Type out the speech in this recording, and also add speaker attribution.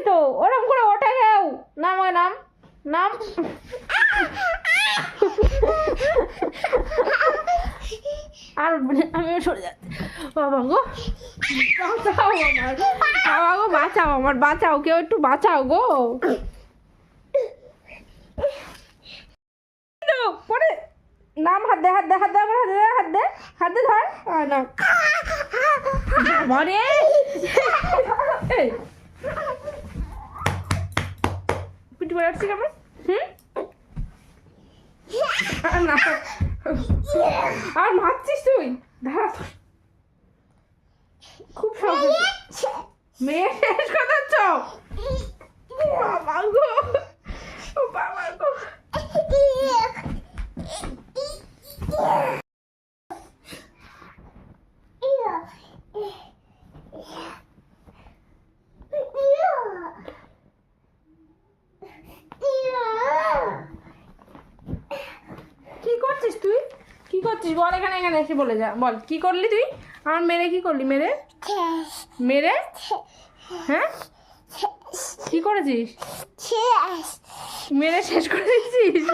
Speaker 1: তো ওরকম করে ওঠে কেউ নাম ওই নাম নাম আর আমিও সরে যাচ্ছি বাবা গো বাঁচাও আমার বাবা গো বাঁচাও আমার বাঁচাও কেউ একটু বাঁচাও গো পরে নাম হাত দে হাত দে হাত দে আমার হাত দে হাত দে হাত দে ধর না মরে পিটি পড়ে আসছি কেমন আর মারছিস তুই দাঁড়া খুব সহজ মেয়ে শেষ করছ বাবা গো বাবা গো কি করছিস তুই কি করছিস বল এখানে এখানে এসে বলে যা বল কি করলি তুই আমার মেরে কি করলি মেরে মেরে হ্যাঁ কি করেছিস মেরে শেষ করে দিয়েছিস